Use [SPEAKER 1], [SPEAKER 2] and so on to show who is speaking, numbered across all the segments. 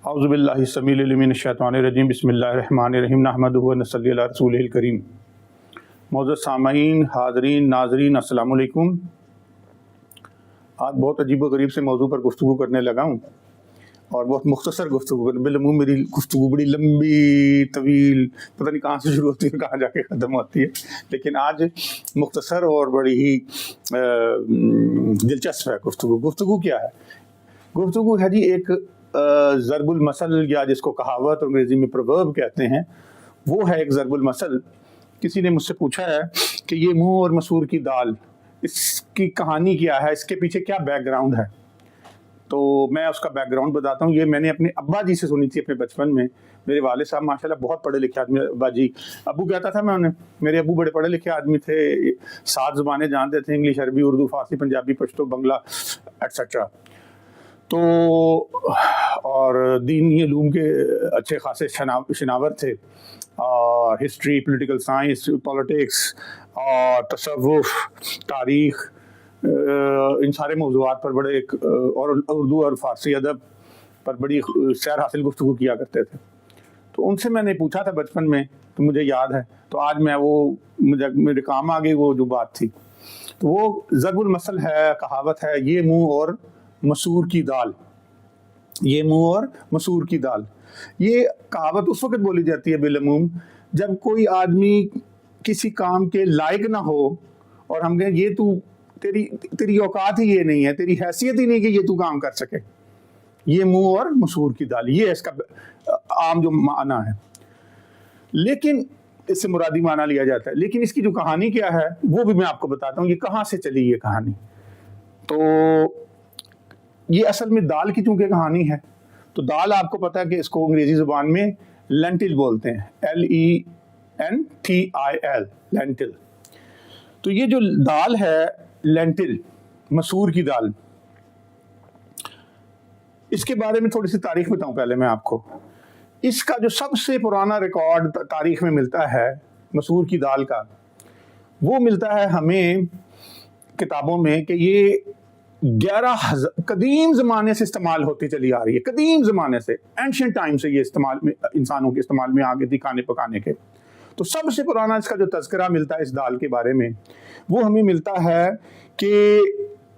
[SPEAKER 1] اعوذ باللہ السمیع العلیم من الشیطان الرجیم بسم اللہ الرحمن الرحیم نحمدہ و نصلی علی رسولہ الکریم۔ معزز سامعین، حاضرین، ناظرین، السلام علیکم۔ آج بہت عجیب و غریب سے موضوع پر گفتگو کرنے لگا ہوں اور بہت مختصر گفتگو بالعموم میری گفتگو بڑی لمبی طویل پتہ نہیں کہاں سے شروع ہوتی ہے کہاں جا کے ختم ہوتی ہے، لیکن آج مختصر اور بڑی ہی دلچسپ ہے گفتگو کیا ہے؟ گفتگو ہے جی ایک ضرب المثل، یا جس کو کہاوت انگریزی میں پروورب کہتے ہیں، وہ ہے ایک ضرب المثل۔ کسی نے مجھ سے پوچھا ہے کہ یہ منہ اور مسور کی دال، اس کی کہانی کیا ہے، اس کے پیچھے کیا بیک گراؤنڈ ہے؟ تو میں اس کا بیک گراؤنڈ بتاتا ہوں۔ یہ میں نے اپنے ابا جی سے سنی تھی اپنے بچپن میں۔ میرے والد صاحب ماشاءاللہ بہت پڑھے لکھے آدمی، ابا جی ابو کہتا تھا میں انہیں، میرے ابو بڑے پڑھے لکھے آدمی تھے، 7 زبانیں جانتے تھے، انگلش، عربی، اردو، فارسی، پنجابی، پشتو، بنگلہ ایٹسیٹرا۔ تو اور دینی علوم کے اچھے خاصے شناور تھے، اور ہسٹری، پولیٹیکل سائنس، پالیٹکس اور تصوف، تاریخ، ان سارے موضوعات پر بڑے اور اردو اور فارسی ادب پر بڑی سیر حاصل گفتگو کیا کرتے تھے۔ تو ان سے میں نے پوچھا تھا بچپن میں، تو مجھے یاد ہے، تو آج میں وہ میرے کام آ گئی وہ جو بات تھی۔ تو وہ ضرب المثل ہے، کہاوت ہے، یہ منہ اور مسور کی دال، یہ منہ اور مسور کی دال۔ یہ کہاوت اس وقت بولی جاتی ہے بالعموم جب کوئی آدمی کسی کام کے لائق نہ ہو اور ہم کہیں یہ تو تیری اوقات ہی یہ نہیں ہے، تیری حیثیت ہی نہیں کہ یہ تو کام کر سکے۔ یہ منہ اور مسور کی دال، یہ اس کا عام جو معنی ہے، لیکن اس سے مرادی معنی لیا جاتا ہے۔ لیکن اس کی جو کہانی کیا ہے وہ بھی میں آپ کو بتاتا ہوں، یہ کہاں سے چلی یہ کہانی۔ تو یہ اصل میں دال کی چونکہ کہانی ہے، تو دال آپ کو پتا ہے کہ اس کو انگریزی زبان میں لینٹل بولتے ہیں، LENTIL، لینٹل۔ تو یہ جو دال ہے لینٹل، مسور کی دال، اس کے بارے میں تھوڑی سی تاریخ بتاؤں پہلے میں آپ کو۔ اس کا جو سب سے پرانا ریکارڈ تاریخ میں ملتا ہے مسور کی دال کا، وہ ملتا ہے ہمیں کتابوں میں کہ یہ 11,000 قدیم زمانے سے استعمال ہوتی چلی آ رہی ہے، قدیم زمانے سے، اینشنٹ ٹائم سے یہ استعمال میں، انسانوں کے استعمال میں آگے تھی کھانے پکانے کے۔ تو سب سے پرانا اس کا جو تذکرہ ملتا ہے اس دال کے بارے میں، وہ ہمیں ملتا ہے کہ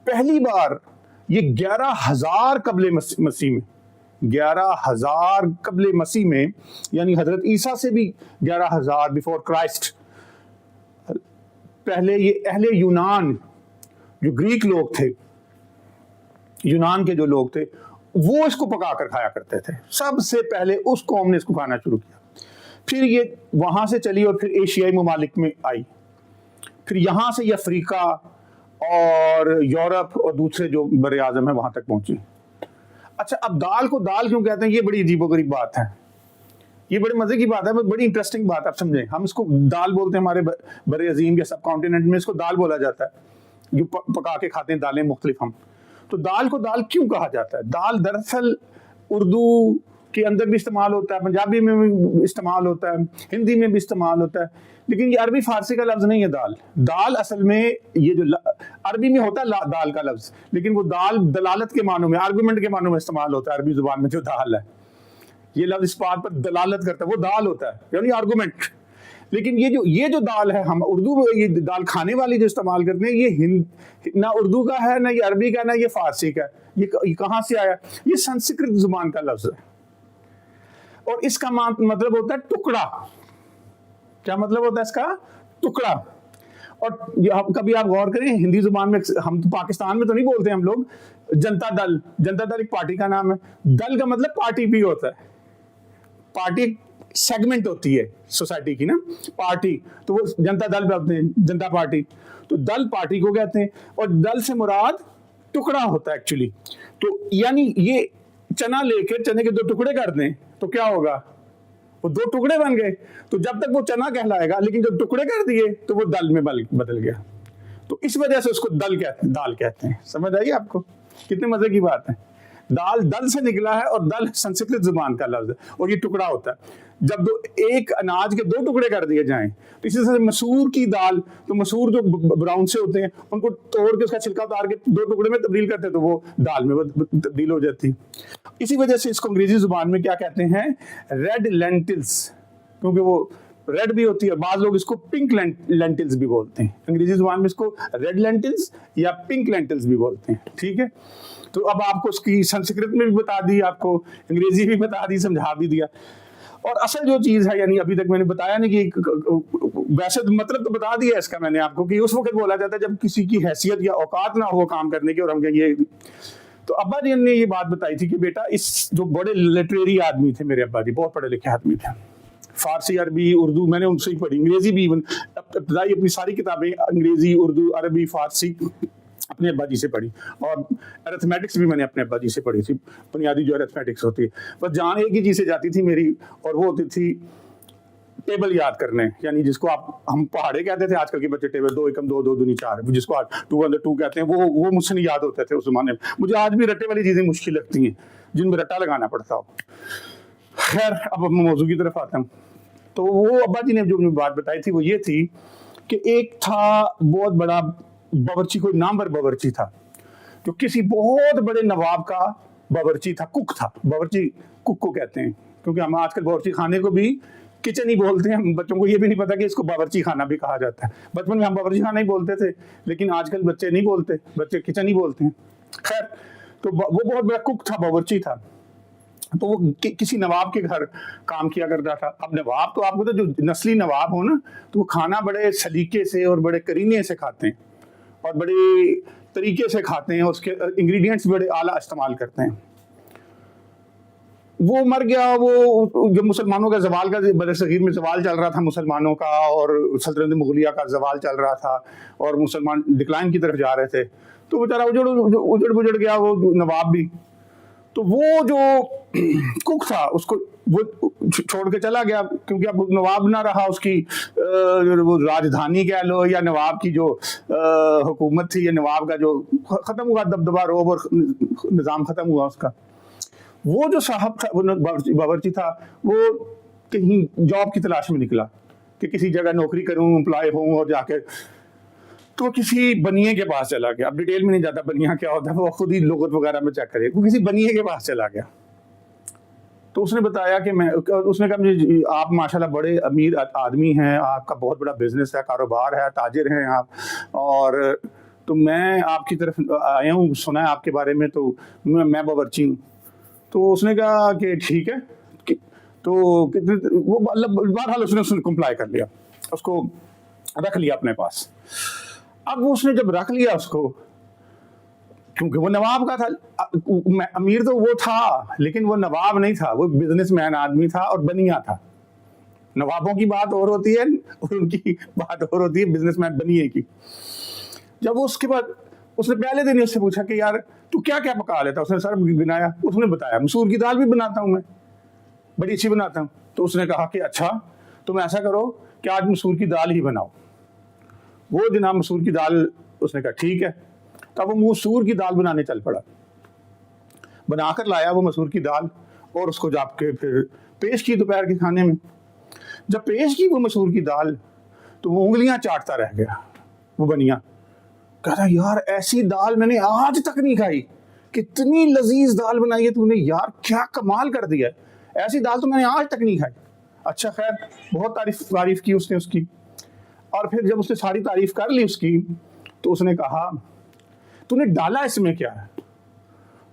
[SPEAKER 1] پہلی بار یہ 11,000 قبل مسیح میں، 11,000 قبل مسیح میں، یعنی حضرت عیسیٰ سے بھی 11,000 بیفور کرائسٹ پہلے، یہ اہل یونان جو گریک لوگ تھے، یونان کے جو لوگ تھے، وہ اس کو پکا کر کھایا کرتے تھے۔ سب سے پہلے اس قوم نے اس کو کھانا شروع کیا، پھر یہ وہاں سے چلی اور پھر ایشیائی ممالک میں آئی، پھر یہاں سے یہ افریقہ اور یورپ اور دوسرے جو بر اعظم ہے وہاں تک پہنچی۔ اچھا، اب دال کو دال کیوں کہتے ہیں؟ یہ بڑی عجیب و غریب بات ہے، یہ بڑے مزے کی بات ہے، بڑی انٹرسٹنگ بات ہے۔ آپ سمجھیں، ہم اس کو دال بولتے ہیں، ہمارے بر عظیم یا سب کانٹیننٹ میں اس کو دال بولا جاتا ہے، جو پکا کے کھاتے ہیں دالیں مختلف ہم۔ تو دال کو دال کیوں کہا جاتا ہے؟ دال دراصل اردو کے اندر بھی استعمال ہوتا ہے، پنجابی میں بھی استعمال ہوتا ہے، ہندی میں بھی استعمال ہوتا ہے، لیکن یہ عربی فارسی کا لفظ نہیں ہے دال۔ دال اصل میں یہ جو عربی میں ہوتا ہے دال کا لفظ، لیکن وہ دال دلالت کے معنوں میں، آرگومنٹ کے معنوں میں استعمال ہوتا ہے عربی زبان میں۔ جو دال ہے، یہ لفظ اس بات پر دلالت کرتا ہے، وہ دال ہوتا ہے، یعنی آرگومنٹ۔ لیکن یہ جو دال ہے، ہم اردو میں یہ دال کھانے والی جو استعمال کرتے ہیں، یہ نہ اردو کا ہے، نہ یہ عربی کا، نہ یہ فارسی کا۔ یہ کہاں سے آیا؟ یہ سنسکرت زبان کا لفظ ہے، اور اس کا مطلب ہوتا ہے ٹکڑا۔ کیا مطلب ہوتا ہے اس کا؟ ٹکڑا۔ اور کبھی آپ غور کریں، ہندی زبان میں، ہم تو پاکستان میں تو نہیں بولتے ہم لوگ جنتا دل، جنتا دل ایک پارٹی کا نام ہے، دل کا مطلب پارٹی بھی ہوتا ہے، پارٹی سیگمنٹ ہوتی ہے سوسائٹی کی نا، پارٹی، تو وہ جنتا دل بولتے ہیں، جنتا پارٹی، تو دل پارٹی کو کہتے ہیں، اور دل سے مراد ٹکڑا ہوتا ہے ایکچولی۔ تو یعنی یہ چنا لے کے چنے کے 2 ٹکڑے کر دیں تو کیا ہوگا؟ وہ 2 ٹکڑے بن گئے۔ تو جب تک وہ چنا کہلائے گا، لیکن جب ٹکڑے کر دیے تو وہ دل میں بدل گیا۔ تو اس وجہ سے اس کو دال کہتے ہیں۔ سمجھ آئیے آپ کو؟ کتنے مزے کی بات ہے۔ دال دل سے نکلا ہے، اور دل سنسکرت زبان کا لفظ ہے، اور یہ ٹکڑا ہوتا ہے۔ جب ایک اناج کے 2 ٹکڑے کر دیے جائیں تو اسی طرح مسور کی دال، تو مسور جو براؤن سے ہوتے ہیں ان کو توڑ کے اس کا چھلکا اتار کے 2 ٹکڑے میں تبدیل کرتے تو وہ دال میں تبدیل ہو جاتی. اسی وجہ سے اس کو انگریزی زبان میں کیا کہتے ہیں؟ ریڈ لینٹلز، کیونکہ وہ ریڈ بھی ہوتی ہے. بعض لوگ اس کو پنک لینٹلز بھی بولتے ہیں. انگریزی زبان میں اس کو ریڈ لینٹلز یا پنک لینٹلز بھی بولتے ہیں. ٹھیک ہے، تو اب آپ کو اس کی سنسکرت میں بھی بتا دی، آپ کو انگریزی بھی بتا دی، سمجھا بھی دیا. اور اصل جو چیز ہے، یعنی ابھی تک میں نے بتایا نہیں کہ ویسے مطلب تو بتا دیا اس کا میں نے آپ کو کہ اس وقت بولا جاتا ہے جب کسی کی حیثیت یا اوقات نہ ہو کام کرنے کی، اور ہم کہیں یہ. تو ابا جی نے یہ بات بتائی تھی کہ بیٹا اس جو بڑے لٹریری آدمی تھے میرے ابا جی، بہت پڑھے لکھے آدمی تھے، فارسی عربی اردو میں نے ان سے ہی پڑھی، انگریزی بھی ابتدائی اپنی ساری کتابیں انگریزی اردو عربی فارسی اپنے ابا جی سے پڑھی، اور ارتھمیٹکس بھی میں نے اپنے ابا جی سے پڑھی تھی، بنیادی جو ارتھمیٹکس ہوتی ہے. بس جان ایک ہی چیز سے جاتی تھی میری، اور وہ ہوتی تھی ٹیبل یاد کرنے، یعنی جس کو ہم پہاڑے کہتے تھے، آج کل کے بچے ٹیبل 2 × 2 2 × 4 جس کو 2 کہتے ہیں، وہ مجھ سے نہیں یاد ہوتے تھے اس زمانے میں. مجھے آج بھی رٹے والی چیزیں مشکل لگتی ہیں جن میں رٹا لگانا پڑتا ہو. خیر اب موضوع کی طرف آتا ہوں. تو وہ ابا جی نے جو بات بتائی تھی وہ یہ تھی کہ ایک تھا بہت بڑا باورچی، کوئی نامور باورچی تھا جو کسی بہت بڑے نواب کا باورچی تھا، کک تھا. باورچی کک کو کہتے ہیں، کیونکہ ہم آج کل باورچی خانے کو بھی کچن ہی بولتے ہیں. ہم بچوں کو یہ بھی نہیں پتا کہ اس کو باورچی خانہ بھی کہا جاتا ہے. بچپن میں ہم باورچی خانہ ہی بولتے تھے، لیکن آج کل بچے نہیں بولتے، بچے کچن ہی بولتے ہیں. خیر تو وہ بہت بڑا کک تھا، باورچی تھا. تو وہ کسی نواب کے گھر کام کیا کرتا تھا. اب نواب تو آپ کو تو جو نسلی نواب ہو نا، تو وہ کھانا بڑے سلیقے سے اور بڑے کرینے سے کھاتے ہیں اور بڑے طریقے سے کھاتے ہیں، اس کے انگریڈینٹس بڑے اعلیٰ استعمال کرتے ہیں. وہ مر گیا. وہ جو مسلمانوں کا زوال کا بر صغیر میں زوال چل رہا تھا مسلمانوں کا، اور سلطنت مغلیہ کا زوال چل رہا تھا، اور مسلمان ڈکلائن کی طرف جا رہے تھے، تو بیچارہ اجڑ بجڑ گیا وہ نواب بھی. تو وہ جو کک تھا اس کو وہ چھوڑ کے چلا گیا، کیونکہ اب نواب نہ رہا، اس کی وہ راجدھانی کہہ لو یا نواب کی جو حکومت تھی، یا نواب کا جو ختم ہوا دبدبہ روب اور نظام ختم ہوا اس کا. وہ جو صاحب تھا، وہ باورچی تھا، وہ کہیں جاب کی تلاش میں نکلا کہ کسی جگہ نوکری کروں، امپلائی ہوں، اور جا کے تو کسی بنیے کے پاس چلا گیا. اب ڈیٹیل میں نہیں جاتا بنیا کیا ہوتا ہے، وہ خود ہی لغت وغیرہ میں چیک کرے. وہ کسی بنیے کے پاس چلا گیا. تو اس نے بتایا کہ اس نے کہا آپ ماشاءاللہ بڑے امیر آدمی ہیں، آپ کا بہت بڑا بزنس ہے، کاروبار ہے، تاجر ہیں آپ، اور تو میں آپ کی طرف آیا ہوں، سنا ہے آپ کے بارے میں، تو میں باورچی ہوں. تو اس نے کہا کہ ٹھیک ہے. تو وہ بہرحال اس نے کمپلائی کر لیا، اس کو رکھ لیا اپنے پاس. اب اس نے جب رکھ لیا اس کو، کیونکہ وہ نواب کا تھا، امیر تو وہ تھا لیکن وہ نواب نہیں تھا، وہ بزنس مین آدمی تھا اور بنیا تھا. نوابوں کی بات اور ہوتی ہے اور ان کی بات اور ہوتی ہے بزنس مین بنیے کی. جب اس کے بعد اس نے پہلے دن اس سے پوچھا کہ یار تو کیا کیا پکا لیتا؟ اس نے سر گنایا. اس نے بتایا مسور کی دال بھی بناتا ہوں میں، بڑی اچھی بناتا ہوں. تو اس نے کہا کہ اچھا تم ایسا کرو کہ آج مسور کی دال ہی بناؤ. وہ جناب مسور کی دال، اس نے کہا ٹھیک ہے. تب وہ مسور کی دال بنانے چل پڑا، بنا کر لایا وہ مسور کی دال، اور اس کو جا کے پھر پیش کی دوپہر کے کھانے میں. جب پیش کی وہ مسور کی دال تو وہ انگلیاں چاٹتا رہ گیا وہ بنیا. کہتا یار ایسی دال میں نے آج تک نہیں کھائی، کتنی لذیذ دال بنائی ہے تو نے یار، کیا کمال کر دیا ہے، ایسی دال تو میں نے آج تک نہیں کھائی. اچھا خیر بہت تعریف کی اس نے اس کی. اور پھر جب اس نے ساری تعریف کر لی اس کی تو اس نے کہا تو نے ڈالا اس میں کیا ہے؟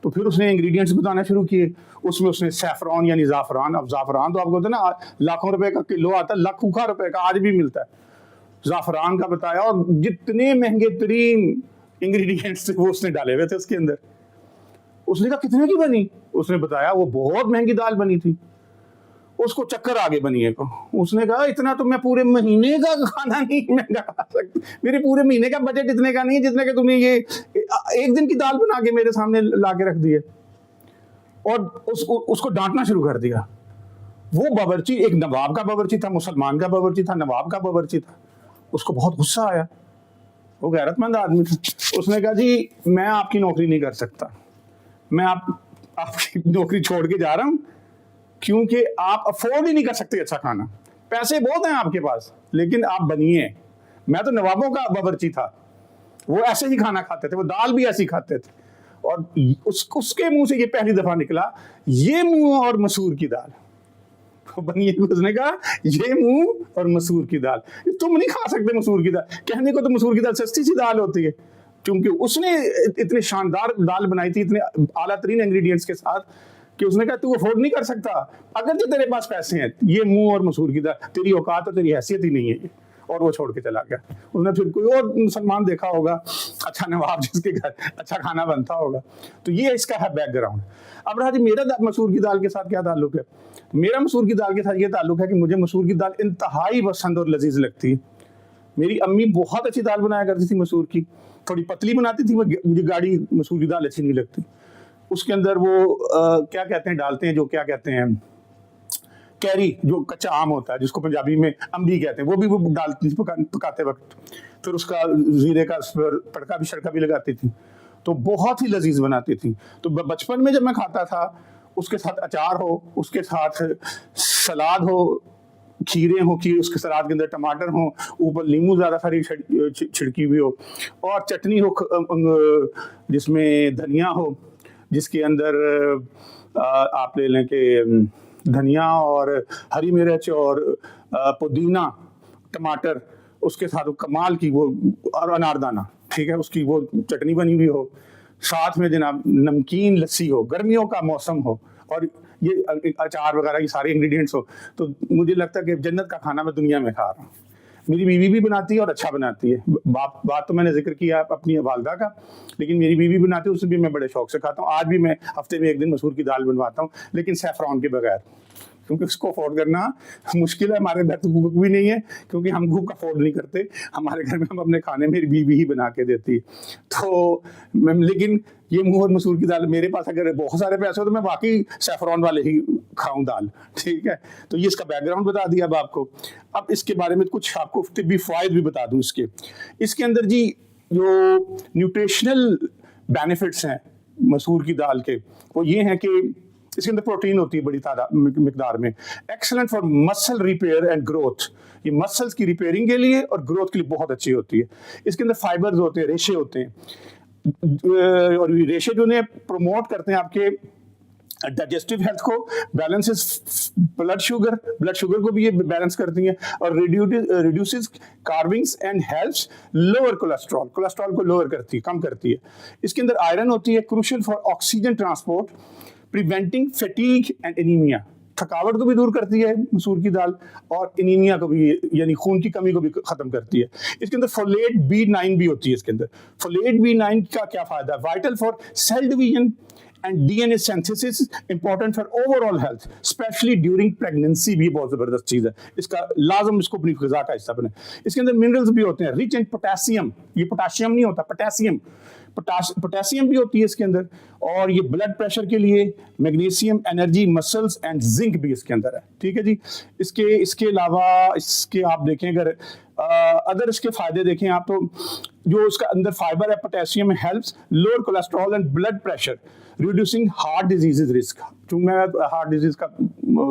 [SPEAKER 1] تو پھر اس نے انگریڈینٹس بتانا شروع کیے. اس میں اس نے سیفران یعنی زعفران، اب زعفران تو آپ کو ہوتا ہے نا لاکھوں روپے کا کلو آتا ہے، لاکھوں روپے کا آج بھی ملتا ہے. زعفران کا بتایا، اور جتنے مہنگے ترین انگریڈینٹس وہ اس نے ڈالے ہوئے تھے اس کے اندر. اس نے کہا کتنے کی بنی؟ اس نے بتایا وہ بہت مہنگی دال بنی تھی. اس کو چکر آگے بنیے کو. اس نے کہا اتنا تو میں پورے مہینے کا کھانا نہیں مہنگا کھا سکتی، میرے پورے مہینے کا بجٹ اتنے کا نہیں جتنے کہ تم نے یہ ایک دن کی دال بنا کے میرے سامنے لا کے رکھ دی ہے. اور اس کو ڈانٹنا شروع کر دیا. وہ باورچی ایک نواب کا باورچی تھا، مسلمان کا باورچی تھا، نواب کا باورچی تھا. اس کو بہت غصہ آیا، وہ غیرت مند آدمی تھا. اس نے کہا جی میں آپ کی نوکری نہیں کر سکتا، میں آپ کی نوکری چھوڑ کے جا رہا ہوں، کیونکہ آپ افورڈ ہی نہیں کر سکتے اچھا کھانا. پیسے بہت ہیں آپ کے پاس لیکن آپ بنیے. میں تو نوابوں کا باورچی تھا, وہ ایسے ہی کھانا کھاتے تھے, وہ دال بھی ایسی کھاتے تھے, اور اس کے منہ سے یہ پہلی دفعہ نکلا یہ منہ اور مسور کی دال. بنیے اس نے کہا یہ منہ اور مسور کی دال, تم نہیں کھا سکتے مسور کی دال. کہنے کو تو مسور کی دال سستی سی دال ہوتی ہے, کیونکہ اس نے اتنے شاندار دال بنائی تھی اتنے اعلیٰ ترین انگریڈینٹس کے ساتھ کہ اس نے کہا تو افورڈ نہیں کر سکتا اگر جو تیرے پاس پیسے ہیں, یہ منہ اور مسور کی دال تیری اوقات اور تیری حیثیت ہی نہیں ہے. اور وہ چھوڑ کے چلا گیا. اس نے پھر کوئی اور مسلمان دیکھا ہوگا اچھا نواب جس کے گھر اچھا کھانا بنتا ہوگا. تو یہ اس کا ہے بیک گراؤنڈ. اب رہا جی میرا مسور کی دال کے ساتھ کیا تعلق ہے. میرا مسور کی دال کے ساتھ یہ تعلق ہے کہ مجھے مسور کی دال انتہائی پسند اور لذیذ لگتی ہے. میری امی بہت اچھی دال بنایا کرتی تھی مسور کی, تھوڑی پتلی بناتی تھی, مجھے گاڑی مسور کی دال اچھی نہیں لگتی. اس کے اندر وہ کیا کہتے ہیں ڈالتے ہیں, جو کیا کہتے ہیں کیری, جو کچا آم ہوتا ہے جس کو پنجابی میں امبی کہتے ہیں, وہ بھی وہ ڈالتی تھی پکاتے وقت. پھر اس کا زیرے کا تڑکا بھی شڑکا بھی لگاتی تھی, تو بہت ہی لذیذ بناتی تھی. تو بچپن میں جب میں کھاتا تھا اس کے ساتھ اچار ہو, اس کے ساتھ سلاد ہو, کھیرے ہوں, اس کے سلاد کے اندر ٹماٹر ہوں, اوپر لیمو زیادہ ساری چھڑکی ہوئی ہو, اور چٹنی ہو جس میں دھنیا ہو, جس کے اندر آپ لے لیں کہ دھنیا اور ہری مرچ اور پودینہ, ٹماٹر, اس کے ساتھ کمال کی وہ اور اناردانہ, ٹھیک ہے, اس کی وہ چٹنی بنی ہوئی ہو, ساتھ میں جناب نمکین لسی ہو, گرمیوں کا موسم ہو, اور یہ اچار وغیرہ یہ سارے انگریڈینٹس ہو, تو مجھے لگتا ہے کہ جنت کا کھانا میں دنیا میں کھا رہا ہوں. میری بیوی بھی بناتی ہے اور اچھا بناتی ہے. بات تو میں نے ذکر کیا اپنی والدہ کا, لیکن میری بیوی بناتی ہے, اس سے بھی میں بڑے شوق سے کھاتا ہوں. آج بھی میں ہفتے میں ایک دن مسور کی دال بنواتا ہوں, لیکن سیفران کے بغیر, کیونکہ اس کو افورڈ کرنا مشکل ہے. ہمارے گھر تو کوک بھی نہیں ہے کیونکہ ہم کوک افورڈ نہیں کرتے. ہمارے گھر میں ہم اپنے کھانے میری بیوی ہی بنا کے دیتی ہے. تو لیکن یہ منہ اور مسور کی دال میرے پاس اگر بہت سارے پیسے ہو تو میں واقعی سیفران والے ہی کھاؤں دال, ٹھیک ہے. تو یہ اس کا بیک گراؤنڈ بتا دیا اب آپ کو. اب اس کے بارے میں کچھ آپ کو طبی فوائد بھی بتا دوں اس کے اندر جی جو نیوٹریشنل بینیفٹس ہیں مسور کی دال کے, وہ یہ ہیں کہ اس کے اندر پروٹین ہوتی ہے بڑی مقدار میں. ایکسلنٹ فار مسل ریپیئر اینڈ گروتھ, یہ مسلس کی ریپیئرنگ کے لیے اور گروتھ کے لیے بہت اچھی ہوتی ہے. اس کے اندر فائبرز ہوتے ہیں, ریشے ہوتے ہیں, اور ریشے جو انہیں پروموٹ کرتے ہیں آپ کے ڈائجسٹو ہیلتھ کو, بیلنسز بلڈ شوگر کو بھی یہ بیلنس کرتی ہیں, اور reduces cravings and helps lower cholesterol کو لوور کرتی ہے, کم کرتی ہے. اس کے اندر آئرن ہوتی ہے, crucial for oxygen transport, preventing fatigue and anaemia, تھکاوٹ کو بھی دور کرتی ہے مسور کی دال, اور انیمیا کو بھی یعنی خون کی کمی کو بھی ختم کرتی ہے. اس کے اندر فولیٹ B9 بھی ہوتی ہے. اس کے اندر فولیٹ B9 کا کیا فائدہ ہے, vital for sale division and DNA synthesis, important for overall health, especially during pregnancy, بھی بہت زبردست چیز ہے. اس کا لازم اس کو اپنی غذا کا حصہ بنائیں. اس کے اندر منرلز بھی ہوتے ہیں, rich in potassium, یہ پوٹاشیم نہیں ہوتا, پوٹاسیم بھی ہوتی ہے اس کے اندر, اور یہ بلڈ پریشر کے لیے, magnesium, energy, muscles and zinc بھی اس کے اندر ہے, ٹھیک ہے جی. اس کے علاوہ اس کے آپ دیکھیں اگر ادر اس کے فائدے دیکھیں آپ, تو جو اس کا اندر فائبر ہے potassium helps lower cholesterol and blood pressure, reducing heart disease risk, چونکہ میں ہارٹ ڈیزیز کا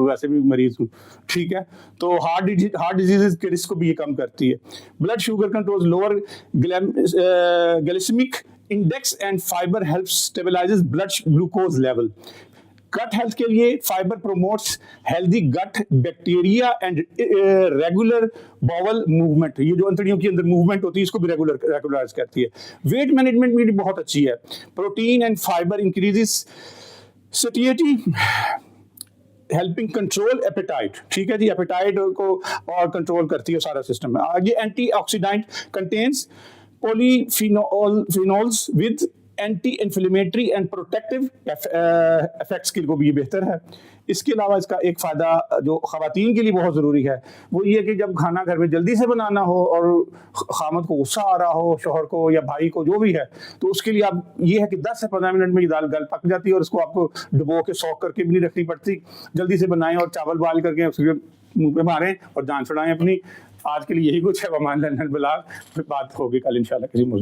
[SPEAKER 1] ویسے بھی مریض ہوں, ٹھیک ہے, تو ہارٹ ڈیزیز کے رسک کو بھی یہ کم کرتی ہے. Blood sugar control lower glycaemic index, and fibre helps stabilises blood glucose level. Gut health کے لیے fibre promotes healthy gut bacteria and regular bowel movement, یہ جو انتڑیوں کے اندر موومنٹ ہوتی ہے اس کو بھی ریگولرائز کرتی ہے. ویٹ مینجمنٹ میں بھی بہت اچھی ہے. Protein and fibre increases satiety, helping control appetite, ٹھیک ہے جی, ایپیٹائٹ کو اور کنٹرول کرتی ہے سارا سسٹم. آگے antioxidant contains polyphenols with anti inflammatory and protective effects کے لیے بھی یہ بہتر ہے. اس کے علاوہ اس کا ایک فائدہ جو خواتین کے لیے بہت ضروری ہے وہ یہ کہ جب کھانا گھر میں جلدی سے بنانا ہو اور خامد کو غصہ آ رہا ہو, شوہر کو یا بھائی کو, جو بھی ہے, تو اس کے لیے آپ یہ ہے کہ 10 سے 15 منٹ میں یہ دال گل پک جاتی ہے, اور اس کو آپ کو ڈبو کے سوک کر کے بھی نہیں رکھنی پڑتی. جلدی سے بنائیں اور چاول بوائل کر کے اس کے منہ پہ ماریں اور جان چھڑائیں اپنی. آج کے لیے یہی کچھ ہے. ومان البلاغ, پھر بات ہوگی کل انشاءاللہ کسی موضوع